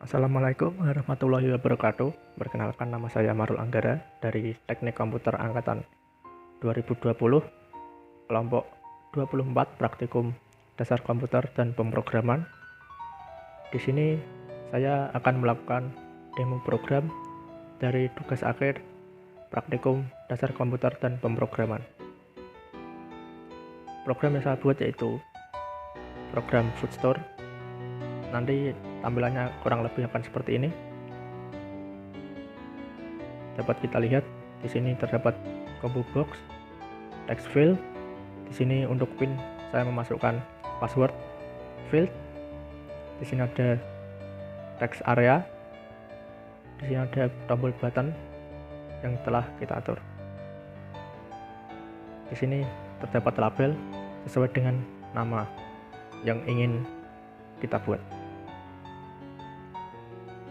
Assalamualaikum warahmatullahi wabarakatuh. Perkenalkan, nama saya Marul Anggara dari Teknik Komputer Angkatan 2020, kelompok 24 Praktikum Dasar Komputer dan Pemrograman. Di sini saya akan melakukan demo program dari tugas akhir Praktikum Dasar Komputer dan Pemrograman. Program yang saya buat yaitu program Foodstore. Nanti tampilannya kurang lebih akan seperti ini. Dapat kita lihat di sini terdapat combo box, text field. Di sini untuk pin saya memasukkan password field. Di sini ada text area. Di sini ada tombol button yang telah kita atur. Di sini terdapat label sesuai dengan nama yang ingin kita buat.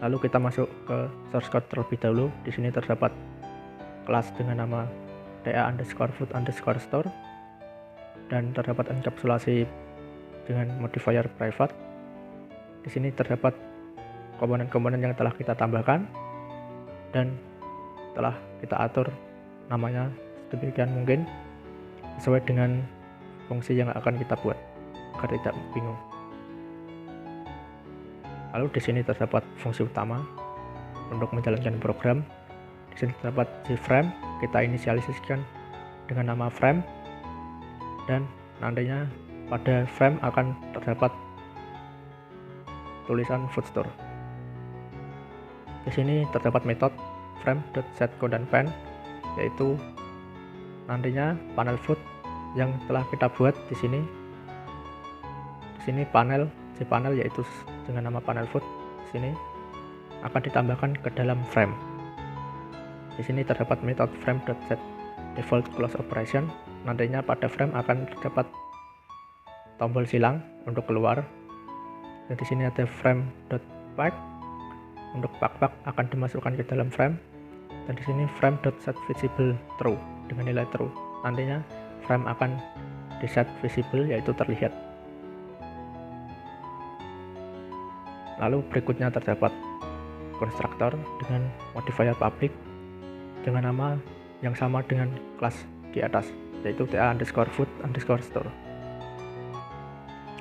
Lalu kita masuk ke source code terlebih dahulu. Di sini terdapat kelas dengan nama TA_food_store dan terdapat enkapsulasi dengan modifier private. Di sini terdapat komponen-komponen yang telah kita tambahkan dan telah kita atur namanya sedemikian mungkin sesuai dengan fungsi yang akan kita buat agar tidak bingung. Lalu di sini terdapat fungsi utama untuk menjalankan program. Di sini terdapat JFrame, kita inisialisasikan dengan nama frame, dan nantinya pada frame akan terdapat tulisan Foodstore. Di sini terdapat metode frame.setCodePan, yaitu nantinya panel food yang telah kita buat di sini. Di sini cPanel yaitu dengan nama panel food di sini akan ditambahkan ke dalam frame. Di sini terdapat metode frame.setDefaultCloseOperation. Nantinya pada frame akan terdapat tombol silang untuk keluar. Dan di sini ada frame.pack. Untuk pack akan dimasukkan ke dalam frame. Dan di sini frame.setVisibleTrue dengan nilai true. Nantinya frame akan diset visible yaitu terlihat. Lalu berikutnya terdapat konstruktor dengan modifier public dengan nama yang sama dengan kelas di atas, yaitu TA_food_store.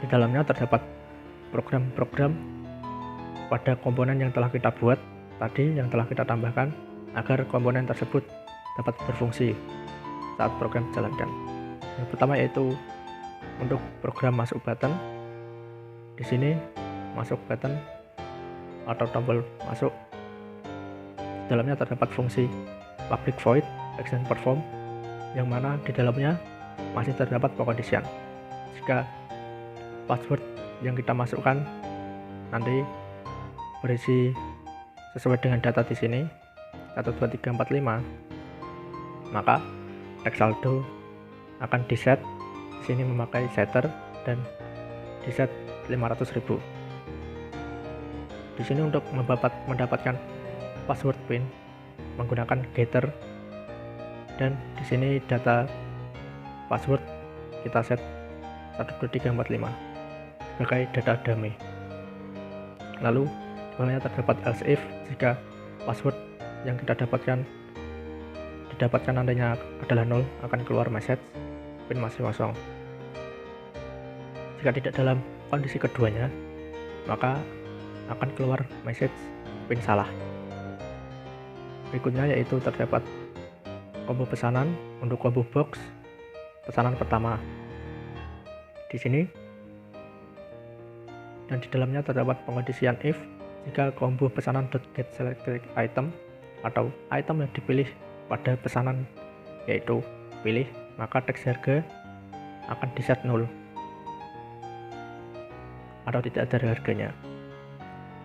Di dalamnya terdapat program-program pada komponen yang telah kita buat tadi, yang telah kita tambahkan agar komponen tersebut dapat berfungsi saat program dijalankan. Yang pertama yaitu untuk program masuk button. Di sini masuk button atau tombol masuk, di dalamnya terdapat fungsi public void action perform, yang mana di dalamnya masih terdapat condition. Jika password yang kita masukkan nanti berisi sesuai dengan data di sini 12345, maka text saldo akan diset. Di sini memakai setter dan diset 500.000. Di sini untuk mendapatkan password pin menggunakan getter, dan di sini data password kita set 12345 sebagai data dummy. Lalu sebenarnya terdapat else if. Jika password yang kita didapatkan nantinya adalah 0, akan keluar message pin masih kosong. Jika tidak dalam kondisi keduanya, maka akan keluar message pin salah. Berikutnya yaitu terdapat combo pesanan untuk combo box pesanan pertama di sini, dan di dalamnya terdapat pengkondisian if. Jika combo pesanan .get selected item atau item yang dipilih pada pesanan yaitu pilih, maka teks harga akan diset 0 atau tidak ada harganya.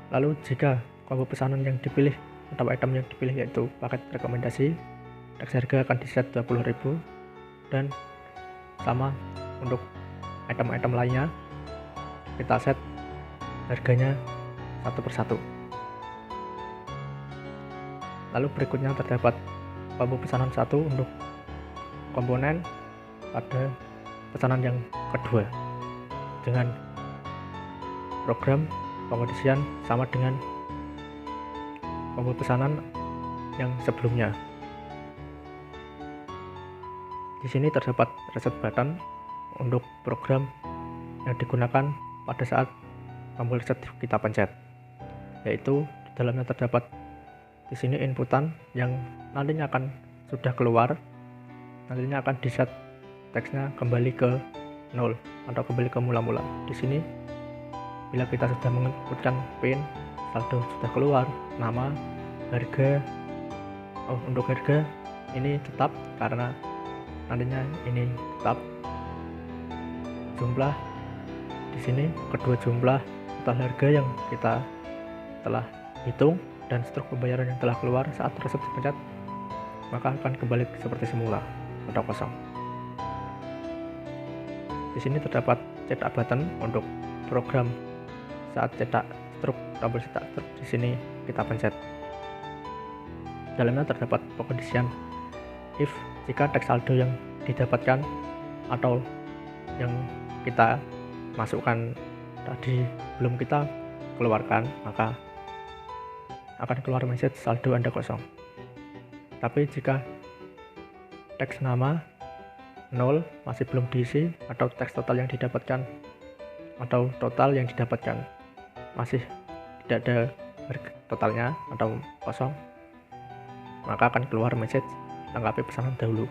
Lalu jika combo pesanan yang dipilih atau item yang dipilih yaitu paket rekomendasi, teks harga akan diset 20.000, dan sama untuk item-item lainnya kita set harganya satu persatu. Lalu berikutnya terdapat combo pesanan 1 untuk komponen pada pesanan yang kedua dengan program pengkondisian sama dengan combo pesanan yang sebelumnya. Di sini terdapat reset button untuk program yang digunakan pada saat tombol reset kita pencet, yaitu di dalamnya terdapat di sini inputan yang nantinya akan sudah keluar, nantinya akan di-set teksnya kembali ke 0 atau kembali ke mula-mula. Di sini bila kita sudah menginputkan PIN, saldo sudah keluar, nama, harga. Untuk harga ini tetap karena nantinya ini tetap. Jumlah di sini kedua jumlah total harga yang kita telah hitung dan struk pembayaran yang telah keluar saat reset dipencet, maka akan kembali seperti semula atau kosong. Di sini terdapat cetak button untuk program saat cetak struk, tombol cetak struk di sini kita pencet. Dalamnya terdapat pengkondisian if jika teks saldo yang didapatkan atau yang kita masukkan tadi belum kita keluarkan, maka akan keluar message saldo Anda kosong. Tapi jika teks nama 0 masih belum diisi atau teks total yang didapatkan atau total yang didapatkan masih tidak ada totalnya atau kosong, maka akan keluar message lengkapi pesanan dahulu.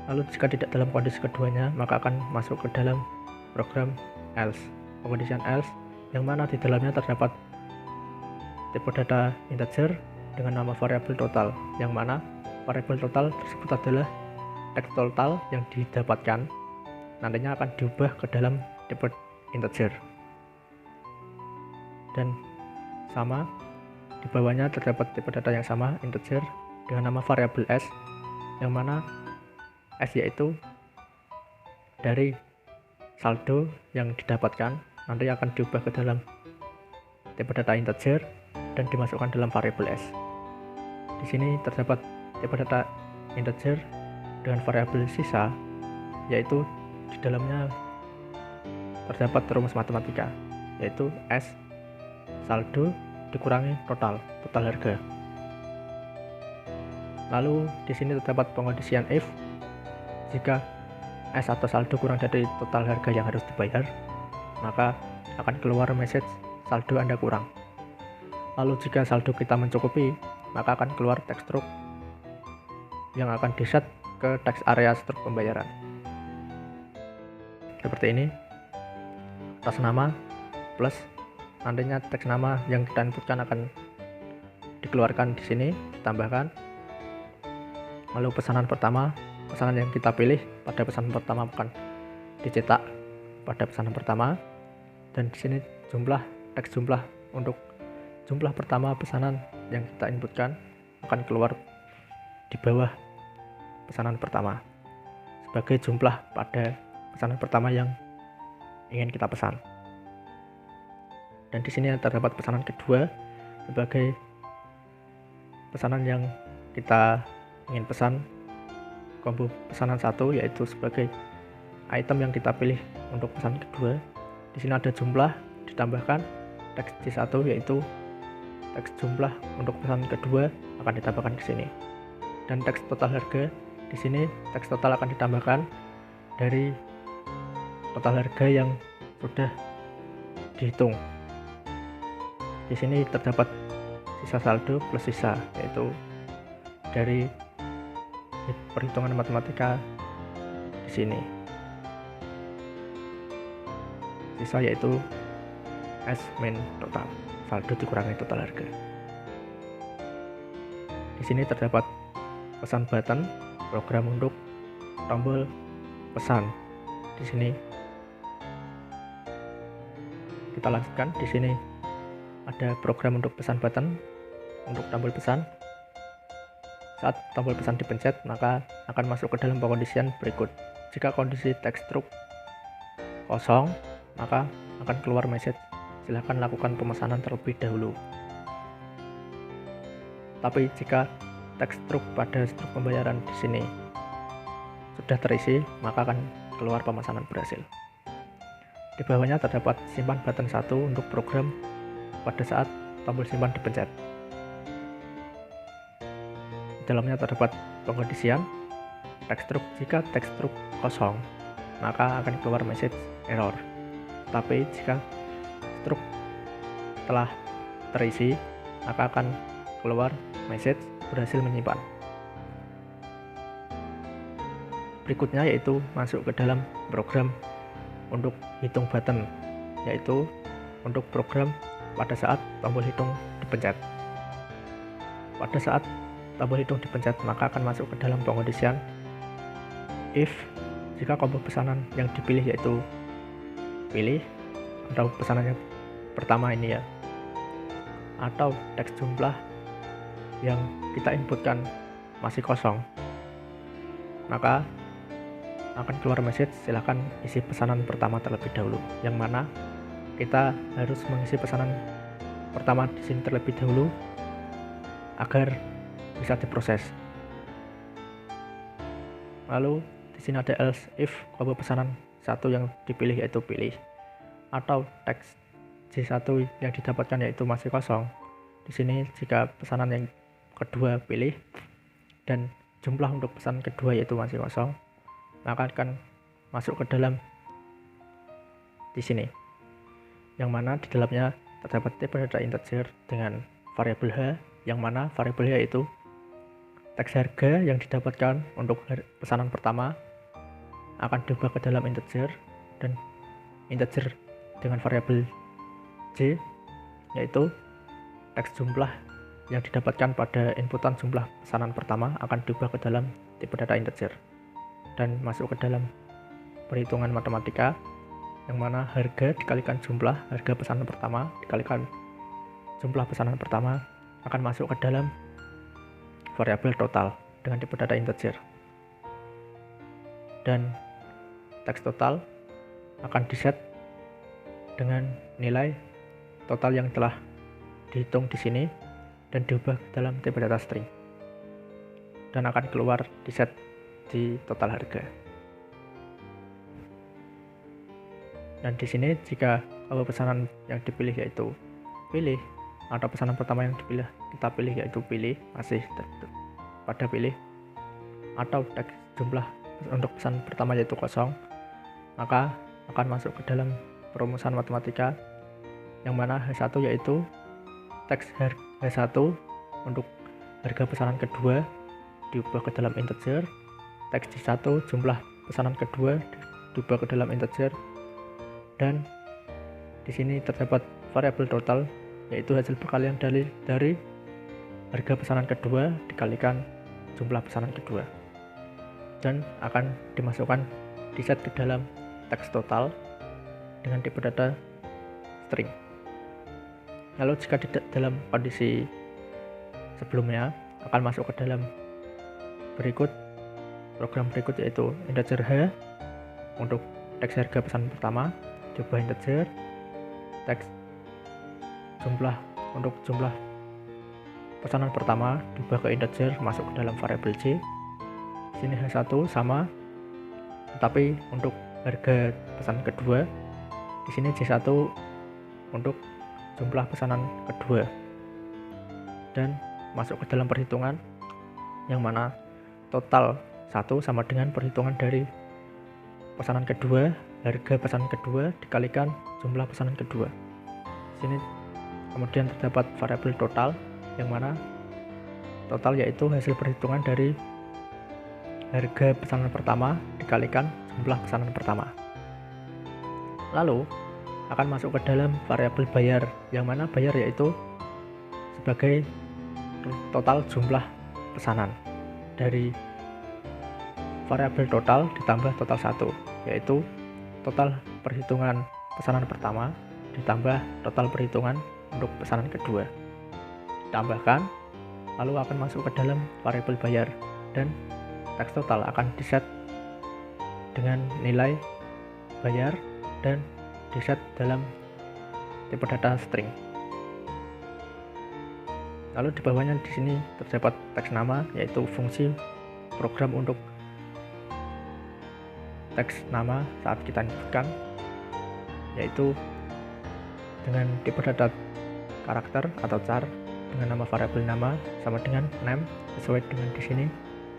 Lalu jika tidak dalam kondisi keduanya, maka akan masuk ke dalam program else, pengkondisian else, yang mana di dalamnya terdapat tipe data integer dengan nama variabel total, yang mana variabel total tersebut adalah teks total yang didapatkan nantinya akan diubah ke dalam tipe integer. Dan sama di bawahnya terdapat tipe data yang sama, integer, dengan nama variabel s, yang mana s yaitu dari saldo yang didapatkan nanti akan diubah ke dalam tipe data integer dan dimasukkan dalam variabel s. Di sini terdapat tipe data integer dengan variabel sisa, yaitu di dalamnya terdapat rumus matematika, yaitu s saldo dikurangi total harga. Lalu di sini terdapat pengkondisian if jika s atau saldo kurang dari total harga yang harus dibayar, maka akan keluar message saldo Anda kurang. Lalu jika saldo kita mencukupi, maka akan keluar teks struk yang akan di-set ke teks area struk pembayaran. Seperti ini, atas nama plus nantinya teks nama yang kita inputkan akan dikeluarkan di sini, ditambahkan. Lalu pesanan pertama, pesanan yang kita pilih pada pesanan pertama akan dicetak pada pesanan pertama, dan di sini teks jumlah untuk jumlah pertama pesanan yang kita inputkan akan keluar di bawah pesanan pertama sebagai jumlah pada pesanan pertama yang ingin kita pesan. Dan di sini terdapat pesanan kedua sebagai pesanan yang kita ingin pesan, combo pesanan satu, yaitu sebagai item yang kita pilih untuk pesanan kedua. Di sini ada jumlah ditambahkan teks C1, yaitu teks jumlah untuk pesanan kedua akan ditambahkan ke sini. Dan teks total harga, di sini teks total akan ditambahkan dari total harga yang sudah dihitung. Di sini terdapat sisa saldo plus sisa, yaitu dari perhitungan matematika di sini. Sisa yaitu S min total, saldo dikurangi total harga. Di sini terdapat pesan button, program untuk tombol pesan. Di sini kita lanjutkan. Di sini ada program untuk pesan button untuk tombol pesan. Saat tombol pesan dipencet, maka akan masuk ke dalam pengkondisian berikut. Jika kondisi teks struk kosong, maka akan keluar message silakan lakukan pemesanan terlebih dahulu. Tapi jika teks struk pada struk pembayaran di sini sudah terisi, maka akan keluar pemesanan berhasil. Di bawahnya terdapat simpan button 1 untuk program pada saat tombol simpan dipencet. Di dalamnya terdapat pengkondisian text struct. Jika text struct kosong, maka akan keluar message error. Tapi jika struct telah terisi, maka akan keluar message berhasil menyimpan. Berikutnya yaitu masuk ke dalam program untuk hitung button, yaitu untuk program pada saat tombol hitung dipencet. Pada saat tombol hitung dipencet, maka akan masuk ke dalam pengkondisian if jika combo pesanan yang dipilih yaitu pilih atau pesanan yang pertama ini ya, atau teks jumlah yang kita inputkan masih kosong, maka akan keluar message silahkan isi pesanan pertama terlebih dahulu, yang mana kita harus mengisi pesanan pertama di sini terlebih dahulu agar bisa diproses. Lalu di sini ada else if combo pesanan satu yang dipilih yaitu pilih, atau teks J1 yang didapatkan yaitu masih kosong. Di sini jika pesanan yang kedua pilih dan jumlah untuk pesanan kedua yaitu masih kosong, maka akan masuk ke dalam di sini, yang mana di dalamnya terdapat tipe data integer dengan variabel H, yang mana variabel H yaitu teks harga yang didapatkan untuk pesanan pertama akan diubah ke dalam integer, dan integer dengan variabel J yaitu teks jumlah yang didapatkan pada inputan jumlah pesanan pertama akan diubah ke dalam tipe data integer dan masuk ke dalam perhitungan matematika, yang mana harga dikalikan jumlah harga pesanan pertama dikalikan jumlah pesanan pertama akan masuk ke dalam variabel total dengan tipe data integer, dan teks total akan diset dengan nilai total yang telah dihitung di sini dan diubah dalam tipe data string, dan akan keluar diset di total harga. Dan di sini jika pesanan yang dipilih yaitu pilih, atau pesanan pertama yang kita pilih yaitu pilih, masih pada pilih, atau teks jumlah untuk pesan pertama yaitu kosong, maka akan masuk ke dalam perumusan matematika, yang mana H1 yaitu teks H1 untuk harga pesanan kedua diubah ke dalam integer, teks J1 jumlah pesanan kedua diubah ke dalam integer, dan di sini terdapat variabel total yaitu hasil perkalian dari harga pesanan kedua dikalikan jumlah pesanan kedua, dan akan dimasukkan diset ke dalam teks total dengan tipe data string. Lalu jika tidak dalam kondisi sebelumnya, akan masuk ke dalam program berikut yaitu integer H untuk teks harga pesanan pertama diubah integer, teks jumlah untuk jumlah pesanan pertama diubah ke integer masuk ke dalam variabel J. Sini H1 sama, tetapi untuk harga pesanan kedua di sini J1 untuk jumlah pesanan kedua, dan masuk ke dalam perhitungan, yang mana total 1 sama dengan perhitungan dari pesanan kedua, harga pesanan kedua dikalikan jumlah pesanan kedua. Sini kemudian terdapat variabel total, yang mana total yaitu hasil perhitungan dari harga pesanan pertama dikalikan jumlah pesanan pertama. Lalu akan masuk ke dalam variabel bayar, yang mana bayar yaitu sebagai total jumlah pesanan dari variabel total ditambah total 1, yaitu total perhitungan pesanan pertama ditambah total perhitungan untuk pesanan kedua ditambahkan, lalu akan masuk ke dalam variabel bayar, dan teks total akan diset dengan nilai bayar dan diset dalam tipe data string. Lalu di bawahnya di sini terdapat teks nama yaitu fungsi program untuk teks nama saat kita inputkan, yaitu dengan tipe data karakter atau char dengan nama variabel nama sama dengan name sesuai dengan di sini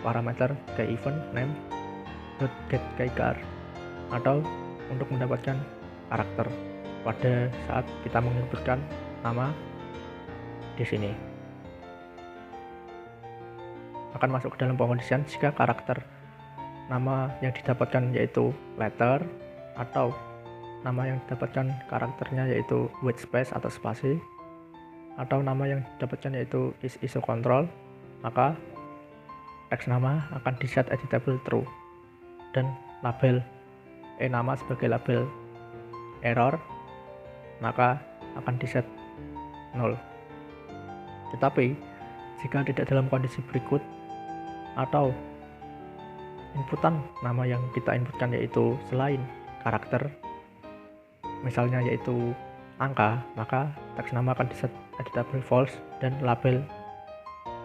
parameter keyEvent name .getKeyChar, atau untuk mendapatkan karakter pada saat kita menginputkan nama di sini akan masuk ke dalam pengkondisian jika karakter nama yang didapatkan yaitu letter, atau nama yang didapatkan karakternya yaitu white space atau spasi, atau nama yang didapatkan yaitu is isocontrol, maka teks nama akan diset editable true dan label nama sebagai label error maka akan diset 0. Tetapi jika tidak dalam kondisi berikut atau inputan nama yang kita inputkan yaitu selain karakter, misalnya yaitu angka, maka teks nama akan diset editable false dan label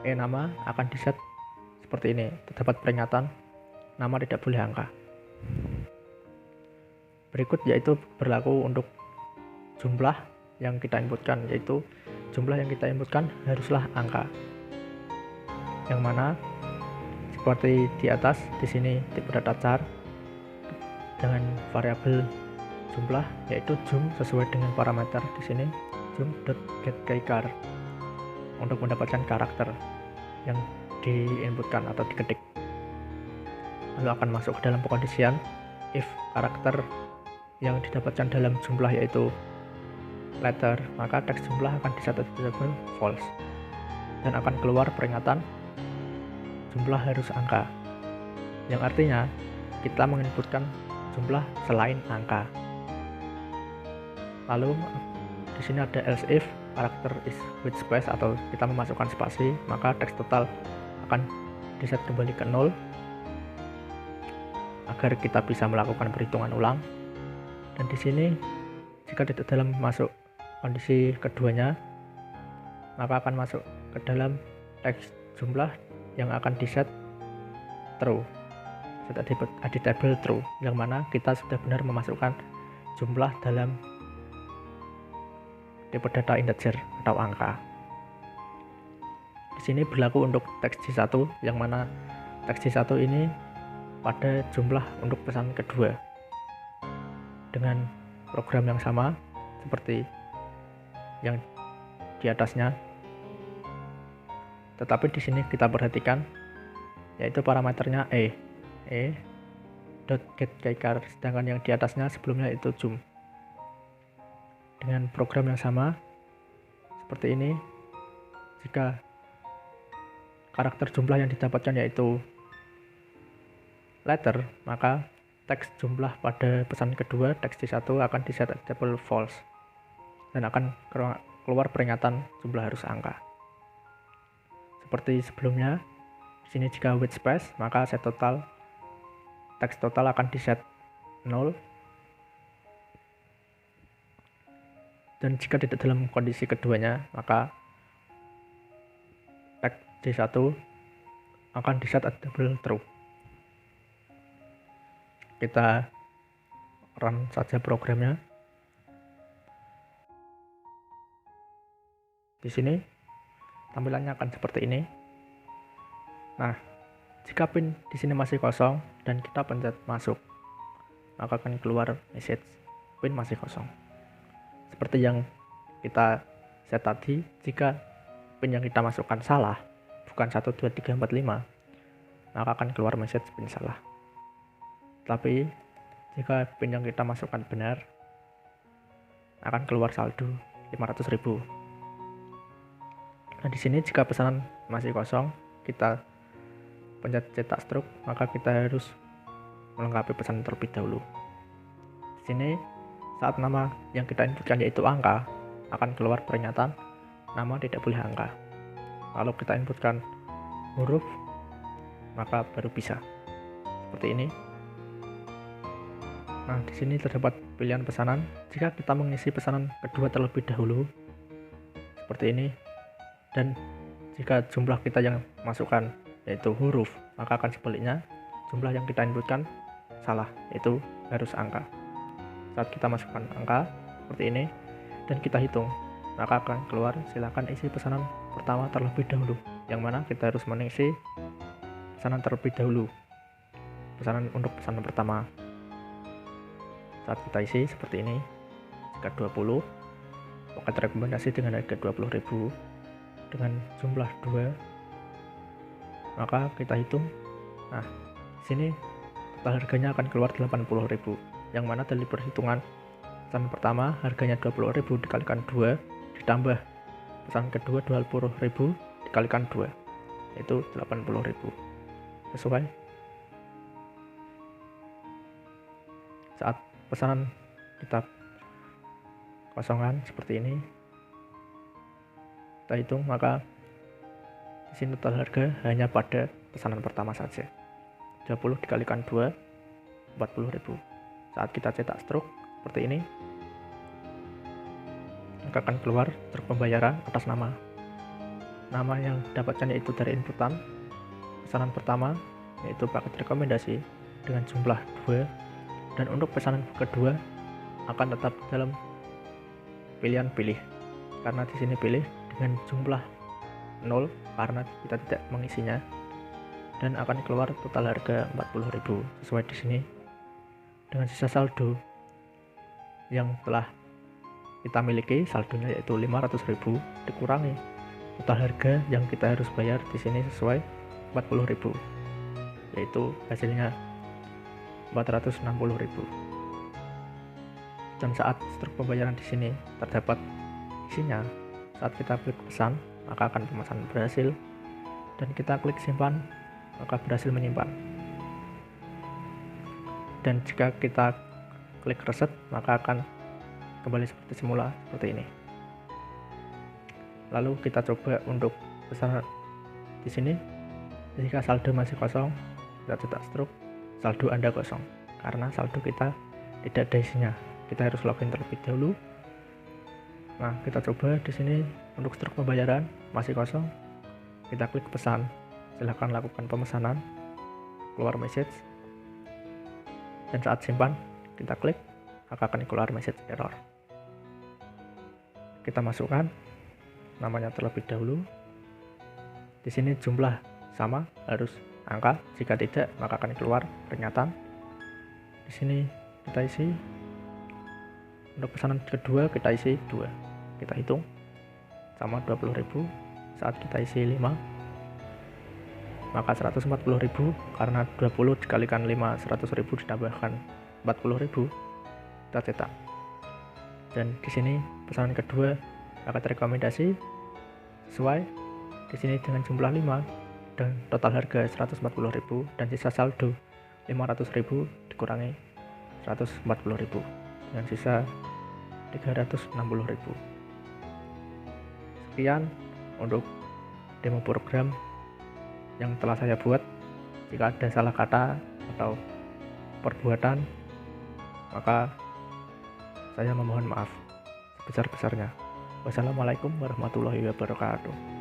nama akan diset seperti ini. Terdapat peringatan nama tidak boleh angka. Berikut yaitu berlaku untuk jumlah yang kita inputkan, yaitu jumlah yang kita inputkan haruslah angka. Yang mana seperti di atas di sini tipe data char dengan variabel jumlah yaitu jum sesuai dengan parameter di sini jum.getKeyChar untuk mendapatkan karakter yang diinputkan atau diketik. Lalu akan masuk ke dalam pengkondisian if karakter yang didapatkan dalam jumlah yaitu letter, maka teks jumlah akan diset editable false dan akan keluar peringatan jumlah harus angka, yang artinya kita menginputkan jumlah selain angka. Lalu di sini ada else if karakter is with space atau kita memasukkan spasi, maka teks total akan diset kembali ke 0 agar kita bisa melakukan perhitungan ulang. Dan di sini jika tidak dalam masuk kondisi keduanya, maka akan masuk ke dalam teks jumlah yang akan diset true, set editable true, yang mana kita sudah benar memasukkan jumlah dalam tipe data integer atau angka. Di sini berlaku untuk teks J1, yang mana teks J1 ini pada jumlah untuk pesan kedua dengan program yang sama seperti yang di atasnya. Tetapi di sini kita perhatikan yaitu parameternya .getKeyChar, sedangkan yang di atasnya sebelumnya itu jum. Dengan program yang sama seperti ini, jika karakter jumlah yang didapatkan yaitu letter, maka teks jumlah pada pesan kedua teks J1 akan diset editable false dan akan keluar peringatan jumlah harus angka. Seperti sebelumnya, di sini jika with space, maka set total teks total akan diset 0. Dan jika tidak dalam kondisi keduanya, maka teks J1 akan diset editable true. Kita run saja programnya. Di sini tampilannya akan seperti ini. Nah, jika pin di sini masih kosong dan kita pencet masuk, maka akan keluar message pin masih kosong. Seperti yang kita set tadi, jika pin yang kita masukkan salah, bukan 1, 2, 3, 4, 5, maka akan keluar message pin salah. Tapi jika pin yang kita masukkan benar, akan keluar saldo 500.000. Nah, di sini jika pesanan masih kosong, kita pencet cetak struk, maka kita harus melengkapi pesan terlebih dahulu. Di sini saat nama yang kita inputkan yaitu angka, akan keluar peringatan nama tidak boleh angka. Kalau kita inputkan huruf, maka baru bisa. Seperti ini. Nah, di sini terdapat pilihan pesanan. Jika kita mengisi pesanan kedua terlebih dahulu, seperti ini, dan jika jumlah kita yang masukkan yaitu huruf, maka akan sebaliknya, jumlah yang kita inputkan salah, yaitu harus angka. Saat kita masukkan angka seperti ini dan kita hitung, maka akan keluar silakan isi pesanan pertama terlebih dahulu, yang mana kita harus mengisi pesanan terlebih dahulu, pesanan untuk pesanan pertama. Saat kita isi seperti ini, jika 20 paket rekomendasi dengan harga 20.000 dengan jumlah 2, maka kita hitung. Nah, sini total harganya akan keluar 80.000, yang mana dari perhitungan pesanan pertama harganya 20.000 dikalikan 2 ditambah pesanan kedua 20.000 dikalikan 2, yaitu 80.000. Sesuai. Saat pesanan kita kosongan seperti ini, kita hitung, maka di sini total harga hanya pada pesanan pertama saja. 20 dikalikan 2, 40.000. Saat kita cetak struk seperti ini, maka akan keluar struk pembayaran atas nama yang dapatkan yaitu dari inputan pesanan pertama, yaitu paket rekomendasi dengan jumlah 2, dan untuk pesanan kedua akan tetap dalam pilihan pilih, karena di sini pilih dengan jumlah 0 karena kita tidak mengisinya, dan akan keluar total harga 40.000 sesuai di sini, dengan sisa saldo yang telah kita miliki, saldonya yaitu 500.000 dikurangi total harga yang kita harus bayar di sini sesuai 40.000, yaitu hasilnya 460.000. Dan saat struk pembayaran di sini terdapat isinya, saat kita klik pesan maka akan pemesanan berhasil, dan kita klik simpan maka berhasil menyimpan. Dan jika kita klik reset maka akan kembali seperti semula, seperti ini. Lalu kita coba untuk pesanan di sini. Jika saldo masih kosong, kita cetak struk, saldo Anda kosong karena saldo kita tidak ada isinya. Kita harus login terlebih dahulu. Nah, kita coba di sini untuk struk pembayaran masih kosong. Kita klik pesan, silahkan lakukan pemesanan, keluar message, dan saat simpan kita klik maka akan keluar message error. Kita masukkan namanya terlebih dahulu. Di sini jumlah sama harus angka, jika tidak maka akan keluar pernyataan. Di sini kita isi. Untuk pesanan kedua kita isi 2, kita hitung sama 20.000. Saat kita isi 5 maka 140.000, karena 20 dikalikan 5 100.000 ditambahkan 40.000, kita cetak. Dan di sini pesanan kedua paket rekomendasi sesuai di sini dengan jumlah 5 dan total harga 140.000 dan sisa saldo 500.000 dikurangi 140.000 dengan sisa 360.000. Sekian untuk demo program yang telah saya buat. Jika ada salah kata atau perbuatan, maka saya memohon maaf sebesar-besarnya. Wassalamualaikum warahmatullahi wabarakatuh.